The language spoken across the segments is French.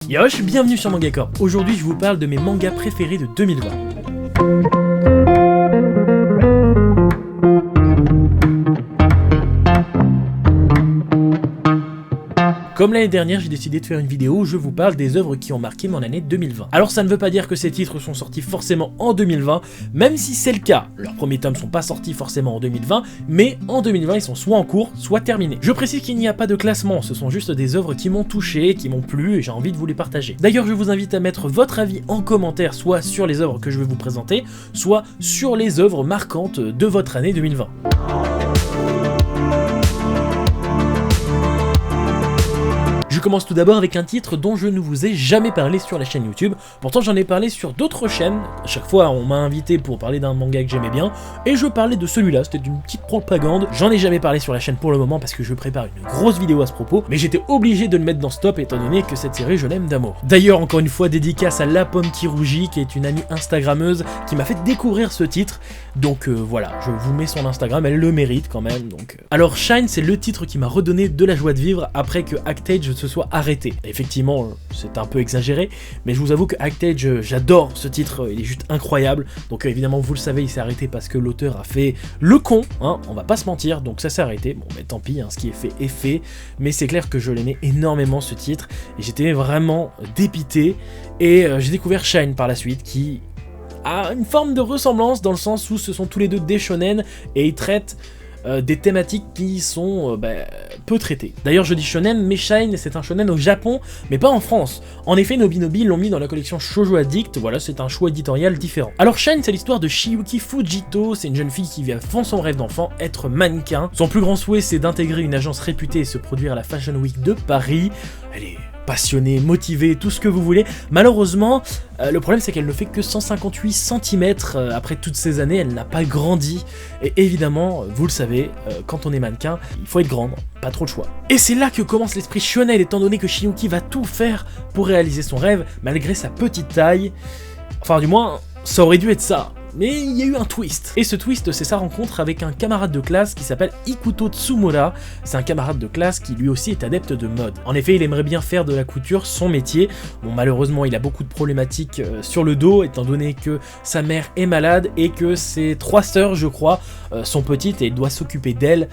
Yosh, bienvenue sur Manga Corp. Aujourd'hui je vous parle de mes mangas préférés de 2020. Comme l'année dernière, j'ai décidé de faire une vidéo où je vous parle des œuvres qui ont marqué mon année 2020. Alors ça ne veut pas dire que ces titres sont sortis forcément en 2020, même si c'est le cas. Leurs premiers tomes sont pas sortis forcément en 2020, mais en 2020 ils sont soit en cours, soit terminés. Je précise qu'il n'y a pas de classement, ce sont juste des œuvres qui m'ont touché, qui m'ont plu et j'ai envie de vous les partager. D'ailleurs je vous invite à mettre votre avis en commentaire, soit sur les œuvres que je vais vous présenter, soit sur les œuvres marquantes de votre année 2020. Je commence tout d'abord avec un titre dont je ne vous ai jamais parlé sur la chaîne YouTube, pourtant j'en ai parlé sur d'autres chaînes, à chaque fois on m'a invité pour parler d'un manga que j'aimais bien, et je parlais de celui-là, c'était une petite propagande, j'en ai jamais parlé sur la chaîne pour le moment parce que je prépare une grosse vidéo à ce propos, mais j'étais obligé de le mettre dans ce top étant donné que cette série je l'aime d'amour. D'ailleurs encore une fois dédicace à La Pomme qui rougit, qui est une amie instagrammeuse qui m'a fait découvrir ce titre, donc voilà, je vous mets son Instagram, elle le mérite quand même, donc... Alors Shine c'est le titre qui m'a redonné de la joie de vivre après que Actage se soit arrêté. Effectivement, c'est un peu exagéré, mais je vous avoue que Actage, j'adore ce titre, il est juste incroyable. Donc évidemment, vous le savez, il s'est arrêté parce que l'auteur a fait le con, hein, on va pas se mentir, donc ça s'est arrêté. Bon, mais tant pis, hein, ce qui est fait est fait, mais c'est clair que je l'aimais énormément ce titre, et j'étais vraiment dépité, et j'ai découvert Shine par la suite, qui a une forme de ressemblance dans le sens où ce sont tous les deux des shonen, et ils traitent des thématiques qui sont peu traitées. D'ailleurs je dis shonen, mais Shine c'est un shonen au Japon, mais pas en France. En effet Nobinobi l'ont mis dans la collection Shoujo Addict, voilà c'est un choix éditorial différent. Alors Shine c'est l'histoire de Chiyuki Fujito, c'est une jeune fille qui vit à fond son rêve d'enfant, être mannequin. Son plus grand souhait c'est d'intégrer une agence réputée et se produire à la Fashion Week de Paris. Elle est passionnée, motivée, tout ce que vous voulez. Malheureusement, le problème c'est qu'elle ne fait que 158 cm après toutes ces années, elle n'a pas grandi. Et évidemment, vous le savez, quand on est mannequin, il faut être grande, pas trop le choix. Et c'est là que commence l'esprit shonen, étant donné que Chiyuki va tout faire pour réaliser son rêve, malgré sa petite taille. Enfin du moins, ça aurait dû être ça. Mais il y a eu un twist. Et ce twist, c'est sa rencontre avec un camarade de classe qui s'appelle Ikuto Tsumura. C'est un camarade de classe qui lui aussi est adepte de mode. En effet, il aimerait bien faire de la couture son métier. Bon, malheureusement, il a beaucoup de problématiques sur le dos, étant donné que sa mère est malade et que ses 3 sœurs, je crois, sont petites et il doit s'occuper d'elles.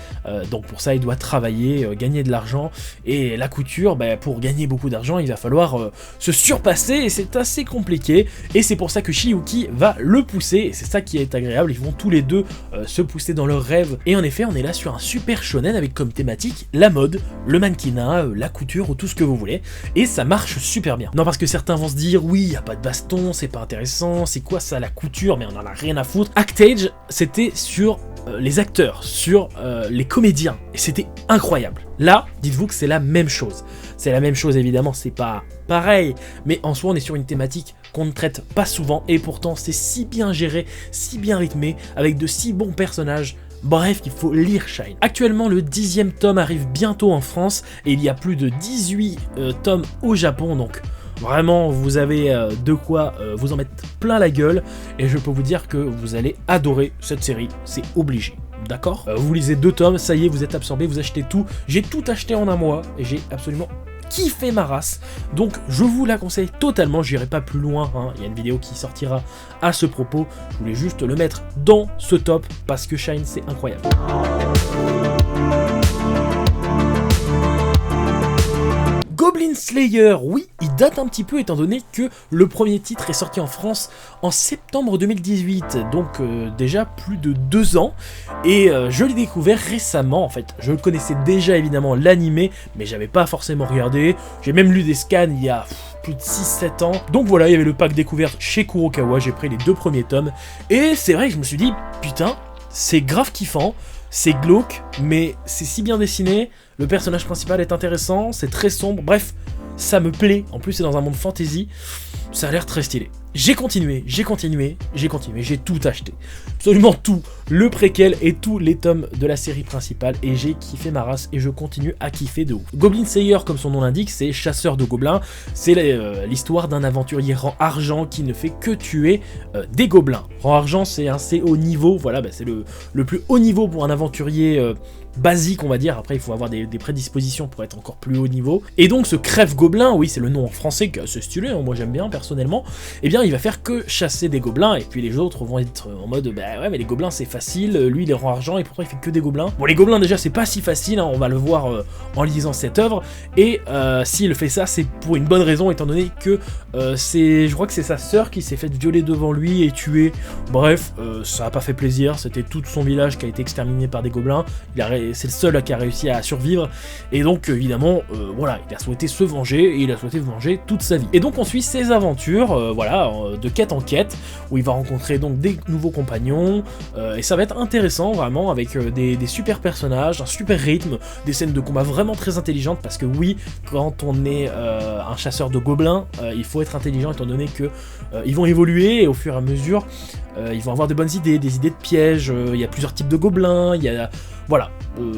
Donc pour ça, il doit travailler, gagner de l'argent. Et la couture, pour gagner beaucoup d'argent, il va falloir se surpasser et c'est assez compliqué. Et c'est pour ça que Chiyuki va le pousser. Et c'est ça qui est agréable, ils vont tous les deux se pousser dans leurs rêves. Et en effet, on est là sur un super shonen avec comme thématique la mode, le mannequinat, la couture ou tout ce que vous voulez. Et ça marche super bien. Non, parce que certains vont se dire, oui, y a pas de baston, c'est pas intéressant, c'est quoi ça la couture, mais on en a rien à foutre. Actage, c'était sur les acteurs, sur les comédiens, et c'était incroyable. Là, dites-vous que c'est la même chose. C'est la même chose évidemment, c'est pas pareil, mais en soi on est sur une thématique qu'on ne traite pas souvent, et pourtant c'est si bien géré, si bien rythmé, avec de si bons personnages. Bref, il faut lire Shine. Actuellement, le 10e tome arrive bientôt en France, et il y a plus de 18 tomes au Japon, donc vraiment, vous avez de quoi vous en mettre plein la gueule, et je peux vous dire que vous allez adorer cette série, c'est obligé. D'accord, vous lisez 2 tomes, ça y est, vous êtes absorbé, vous achetez tout. J'ai tout acheté en un mois, et j'ai absolument kiffé ma race. Donc je vous la conseille totalement, j'irai pas plus loin, hein. Il y a une vidéo qui sortira à ce propos. Je voulais juste le mettre dans ce top, parce que Shine c'est incroyable. Goblin Slayer, oui, il date un petit peu étant donné que le premier titre est sorti en France en septembre 2018, donc déjà plus de 2 ans, et je l'ai découvert récemment. En fait, je connaissais déjà évidemment l'animé, mais j'avais pas forcément regardé, j'ai même lu des scans il y a plus de 6-7 ans, donc voilà, il y avait le pack découverte chez Kurokawa, j'ai pris les 2 premiers tomes, et c'est vrai que je me suis dit, putain, c'est grave kiffant, c'est glauque, mais c'est si bien dessiné, le personnage principal est intéressant, c'est très sombre, bref, ça me plaît, en plus c'est dans un monde fantasy, ça a l'air très stylé. J'ai continué, j'ai tout acheté. Absolument tout. Le préquel et tous les tomes de la série principale. Et j'ai kiffé ma race et je continue à kiffer de ouf. Goblin Slayer, comme son nom l'indique, c'est chasseur de gobelins. C'est l'histoire d'un aventurier rang argent qui ne fait que tuer des gobelins. Rang argent, c'est assez haut niveau. Voilà, bah, c'est le plus haut niveau pour un aventurier basique, on va dire. Après, il faut avoir des prédispositions pour être encore plus haut niveau. Et donc, ce crève-gobelin, oui, c'est le nom en français qui est assez stylé, hein, moi j'aime bien personnellement, eh bien, il va faire que chasser des gobelins, et puis les autres vont être en mode, bah ouais, mais les gobelins c'est facile, lui il est rang argent, et pourtant il fait que des gobelins. Bon, les gobelins déjà, c'est pas si facile, hein, on va le voir en lisant cette œuvre, et s'il fait ça, c'est pour une bonne raison, étant donné que je crois que c'est sa sœur qui s'est fait violer devant lui et tuer. Bref, ça a pas fait plaisir, c'était tout son village qui a été exterminé par des gobelins, c'est le seul qui a réussi à survivre, et donc évidemment, voilà, il a souhaité se venger, et il a souhaité venger toute sa vie. Et donc on suit ses aventures, voilà, de quête en quête, où il va rencontrer donc des nouveaux compagnons, et ça va être intéressant vraiment, avec des super personnages, un super rythme, des scènes de combat vraiment très intelligentes, parce que oui, quand on est un chasseur de gobelins, il faut être intelligent, étant donné que ils vont évoluer, et au fur et à mesure, ils vont avoir de bonnes idées, des idées de pièges, il y a plusieurs types de gobelins, il y a... Voilà,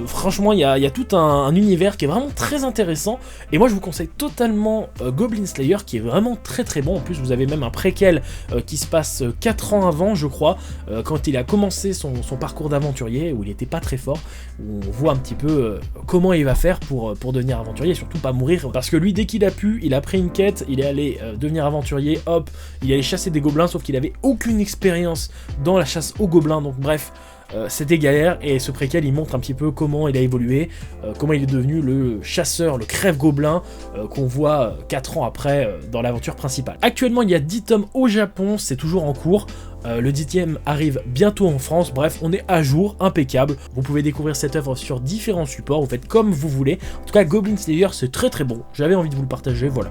franchement, il y a tout un univers qui est vraiment très intéressant, et moi je vous conseille totalement Goblin Slayer, qui est vraiment très très bon. En plus, vous avez même un préquel qui se passe 4 ans avant, je crois, quand il a commencé son parcours d'aventurier, où il était pas très fort, où on voit un petit peu comment il va faire pour devenir aventurier, et surtout pas mourir, parce que lui, dès qu'il a pu, il a pris une quête, il est allé devenir aventurier, hop, il est allé chasser des gobelins, sauf qu'il avait aucune expérience dans la chasse aux gobelins, donc bref, c'était galère, et ce préquel il montre un petit peu comment il a évolué, comment il est devenu le chasseur, le crève-gobelin qu'on voit 4 ans après dans l'aventure principale. Actuellement il y a 10 tomes au Japon, c'est toujours en cours. Le 10e arrive bientôt en France, bref, on est à jour, impeccable. Vous pouvez découvrir cette œuvre sur différents supports, vous faites comme vous voulez. En tout cas, Goblin Slayer, c'est très très bon, j'avais envie de vous le partager, voilà.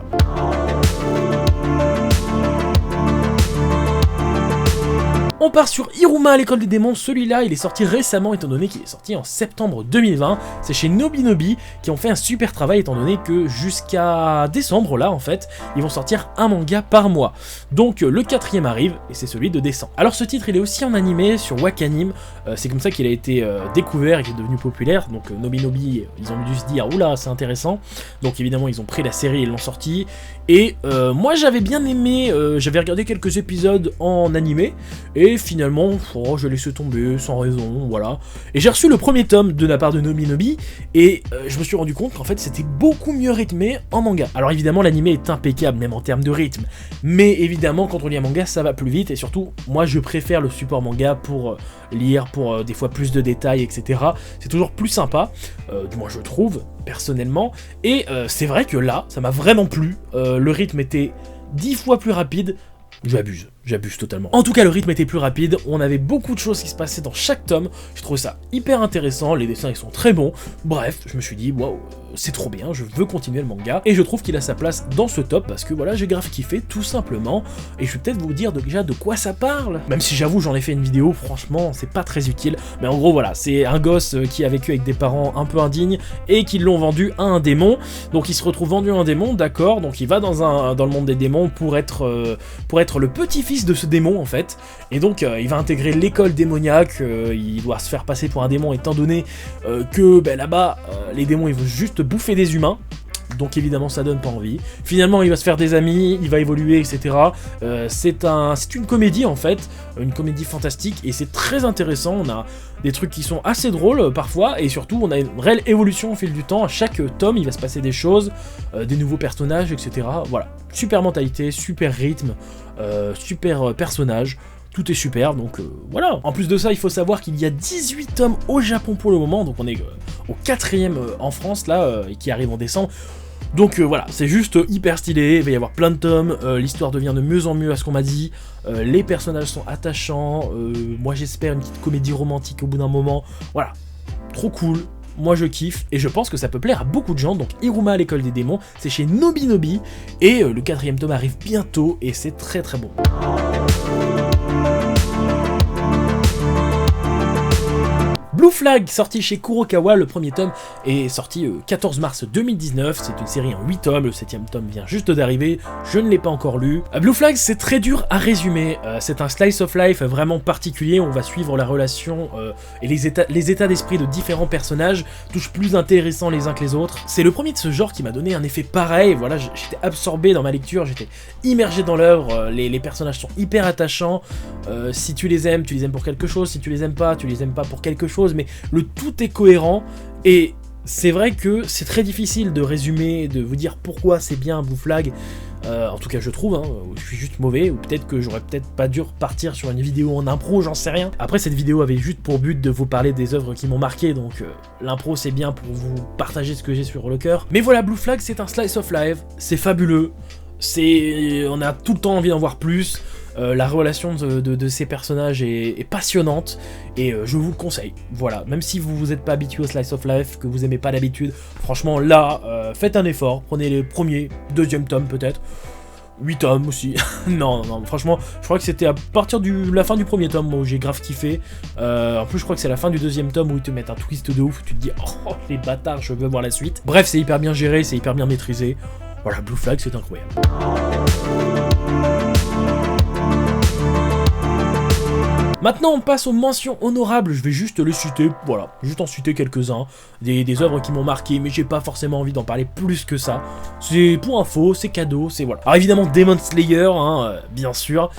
On part sur Iruma à l'école des démons. Celui-là, il est sorti récemment, étant donné qu'il est sorti en septembre 2020. C'est chez Nobinobi qui ont fait un super travail, étant donné que jusqu'à décembre, là, en fait, ils vont sortir un manga par mois. Donc, le 4e arrive, et c'est celui de décembre. Alors, ce titre, il est aussi en animé sur Wakanim. C'est comme ça qu'il a été découvert et qu'il est devenu populaire. Donc, Nobinobi, ils ont dû se dire, oula, c'est intéressant. Donc, évidemment, ils ont pris la série et l'ont sorti. Et moi, j'avais bien aimé, j'avais regardé quelques épisodes en animé, et finalement, je laissé tomber, sans raison, voilà. Et j'ai reçu le premier tome de la part de Nobinobi, et je me suis rendu compte qu'en fait, c'était beaucoup mieux rythmé en manga. Alors évidemment, l'animé est impeccable, même en termes de rythme, mais évidemment, quand on lit un manga, ça va plus vite, et surtout, moi, je préfère le support manga pour lire, pour des fois plus de détails, etc. C'est toujours plus sympa, du moins je trouve, personnellement, et c'est vrai que là, ça m'a vraiment plu, le rythme était 10 fois plus rapide, j'abuse totalement. En tout cas, le rythme était plus rapide, on avait beaucoup de choses qui se passaient dans chaque tome, je trouvais ça hyper intéressant, les dessins ils sont très bons, bref, je me suis dit, waouh, c'est trop bien, je veux continuer le manga, et je trouve qu'il a sa place dans ce top, parce que voilà, j'ai grave kiffé, tout simplement, et je vais peut-être vous dire déjà de quoi ça parle, même si j'avoue, j'en ai fait une vidéo, franchement, c'est pas très utile, mais en gros, voilà, c'est un gosse qui a vécu avec des parents un peu indignes, et qui l'ont vendu à un démon, donc il se retrouve vendu à un démon, d'accord, donc il va dans le monde des démons pour être le petit-fils de ce démon en fait, et donc il va intégrer l'école démoniaque, il doit se faire passer pour un démon étant donné que là-bas les démons ils vont juste bouffer des humains, donc évidemment ça donne pas envie. Finalement il va se faire des amis, il va évoluer, etc. C'est une comédie en fait, une comédie fantastique, et c'est très intéressant, on a des trucs qui sont assez drôles parfois, et surtout on a une réelle évolution au fil du temps, à chaque tome il va se passer des choses, des nouveaux personnages, etc. Voilà, super mentalité, super rythme, super personnage, tout est super, donc voilà. En plus de ça, il faut savoir qu'il y a 18 tomes au Japon pour le moment, donc on est au 4e en France là, qui arrive en décembre. Donc voilà, c'est juste hyper stylé, il va y avoir plein de tomes, l'histoire devient de mieux en mieux à ce qu'on m'a dit, les personnages sont attachants, moi j'espère une petite comédie romantique au bout d'un moment, voilà, trop cool. Moi je kiffe, et je pense que ça peut plaire à beaucoup de gens, donc Iruma à l'école des démons, c'est chez Nobinobi, et le 4e tome arrive bientôt, et c'est très très bon. Blue Flag, sorti chez Kurokawa, le premier tome est sorti 14 mars 2019, c'est une série en 8 tomes, le 7ème tome vient juste d'arriver, je ne l'ai pas encore lu. Blue Flag, c'est très dur à résumer, c'est un slice of life vraiment particulier, on va suivre la relation et les états d'esprit de différents personnages, tous plus intéressants les uns que les autres. C'est le premier de ce genre qui m'a donné un effet pareil, voilà, j'étais absorbé dans ma lecture, j'étais immergé dans l'œuvre, les personnages sont hyper attachants, si tu les aimes pour quelque chose, si tu les aimes pas pour quelque chose, mais le tout est cohérent, et c'est vrai que c'est très difficile de résumer, de vous dire pourquoi c'est bien Blue Flag, en tout cas je trouve, hein, je suis juste mauvais, ou peut-être que j'aurais peut-être pas dû repartir sur une vidéo en impro, j'en sais rien. Après cette vidéo avait juste pour but de vous parler des œuvres qui m'ont marqué, donc l'impro c'est bien pour vous partager ce que j'ai sur le cœur. Mais voilà, Blue Flag c'est un slice of life, c'est fabuleux, on a tout le temps envie d'en voir plus. La relation de ces personnages est passionnante et je vous le conseille. Voilà, même si vous n'êtes pas habitué au slice of life, que vous aimez pas d'habitude, franchement là, faites un effort, prenez les premiers, deuxième tome peut-être, 8 tomes aussi. non, franchement, je crois que c'était à partir de la fin du premier tome où j'ai grave kiffé. En plus, je crois que c'est la fin du deuxième tome où ils te mettent un twist de ouf, où tu te dis oh les bâtards, je veux voir la suite. Bref, c'est hyper bien géré, c'est hyper bien maîtrisé. Voilà, Blue Flag, c'est incroyable. Maintenant on passe aux mentions honorables, je vais juste les citer, voilà, juste en citer quelques-uns, des œuvres qui m'ont marqué, mais j'ai pas forcément envie d'en parler plus que ça, c'est pour info, c'est cadeau, c'est voilà. Alors évidemment Demon Slayer, hein, bien sûr,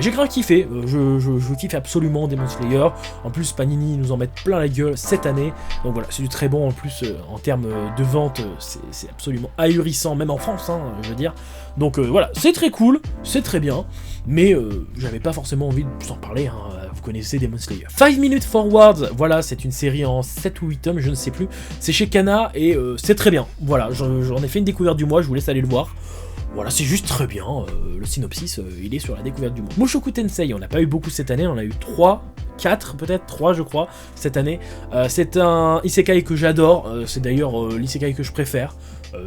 j'ai grave kiffé, je kiffe absolument Demon Slayer, en plus Panini nous en met plein la gueule cette année, donc voilà, c'est du très bon en plus, en termes de vente, c'est absolument ahurissant, même en France, hein, je veux dire, donc voilà, c'est très cool, c'est très bien, mais j'avais pas forcément envie de plus en parler, hein. Vous connaissez Demon Slayer. 5 Minutes Forward, voilà, c'est une série en 7 ou 8 tomes, je ne sais plus, c'est chez Kana, et c'est très bien, voilà, j'en ai fait une découverte du mois, je vous laisse aller le voir. Voilà, c'est juste très bien, le synopsis, il est sur la découverte du mois. Mushoku Tensei, on n'a pas eu beaucoup cette année, on a eu 4 peut-être, 3 je crois, cette année. C'est un isekai que j'adore, c'est d'ailleurs l'isekai que je préfère.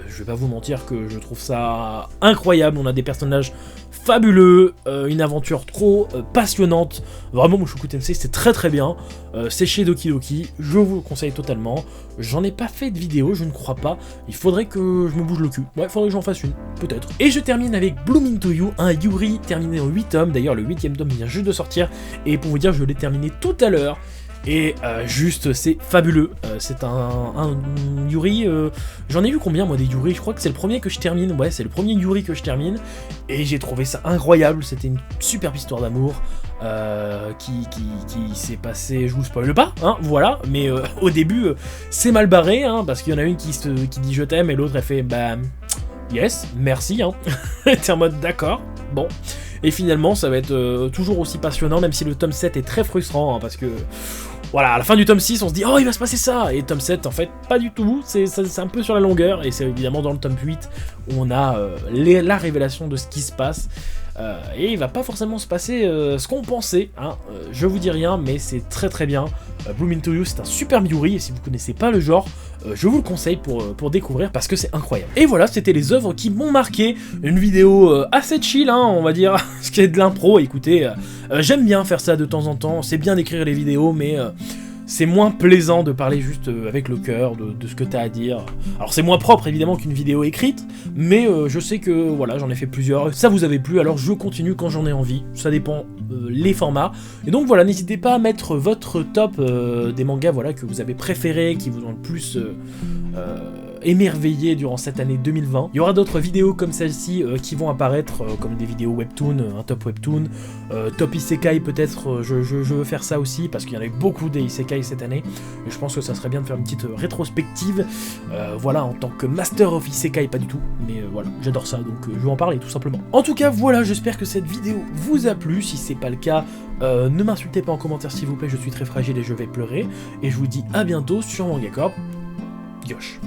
Je vais pas vous mentir que je trouve ça incroyable, on a des personnages fabuleux, une aventure trop passionnante, vraiment Mushoku Tensei c'est très très bien, c'est chez Doki Doki, je vous le conseille totalement, j'en ai pas fait de vidéo, je ne crois pas, il faudrait que je me bouge le cul, ouais, faudrait que j'en fasse une, peut-être. Et je termine avec Bloom Into You, un Yuri terminé en 8 tomes, d'ailleurs le 8ème tome vient juste de sortir, et pour vous dire je l'ai terminé tout à l'heure, et juste c'est fabuleux, c'est un Yuri, j'en ai vu combien moi des Yuri, je crois que c'est le premier que je termine, ouais c'est le premier Yuri que je termine, et j'ai trouvé ça incroyable, c'était une superbe histoire d'amour, qui s'est passée, je vous spoil pas, hein, voilà, mais au début c'est mal barré, hein, parce qu'il y en a une qui dit je t'aime, et l'autre elle fait bah yes, merci, hein, t'es en mode d'accord, bon. Et finalement, ça va être toujours aussi passionnant, même si le tome 7 est très frustrant, hein, parce que, voilà, à la fin du tome 6, on se dit « Oh, il va se passer ça !» Et tome 7, en fait, pas du tout, c'est un peu sur la longueur, et c'est évidemment dans le tome 8 où on a la révélation de ce qui se passe, et il va pas forcément se passer ce qu'on pensait, hein, je vous dis rien, mais c'est très très bien. Bloom Into You, c'est un super Yuri, et si vous connaissez pas le genre, je vous le conseille pour découvrir, parce que c'est incroyable. Et voilà, c'était les œuvres qui m'ont marqué, une vidéo assez chill, hein, on va dire, ce qui est de l'impro, écoutez, j'aime bien faire ça de temps en temps, c'est bien d'écrire les vidéos, mais c'est moins plaisant de parler juste avec le cœur de ce que t'as à dire. Alors c'est moins propre évidemment qu'une vidéo écrite, mais je sais que voilà, j'en ai fait plusieurs, ça vous avait plu, alors je continue quand j'en ai envie, ça dépend les formats. Et donc voilà, n'hésitez pas à mettre votre top des mangas voilà, que vous avez préférés, qui vous ont le plus émerveillé durant cette année 2020. Il y aura d'autres vidéos comme celle-ci qui vont apparaître, comme des vidéos webtoon, un top webtoon, top isekai peut-être, je veux faire ça aussi, parce qu'il y en a eu beaucoup des isekai cette année, et je pense que ça serait bien de faire une petite rétrospective, voilà, en tant que master of isekai, pas du tout, mais voilà, j'adore ça, donc je vais en parler tout simplement. En tout cas, voilà, j'espère que cette vidéo vous a plu, si c'est pas le cas, ne m'insultez pas en commentaire s'il vous plaît, je suis très fragile et je vais pleurer, et je vous dis à bientôt sur Manga Corp. Yosh.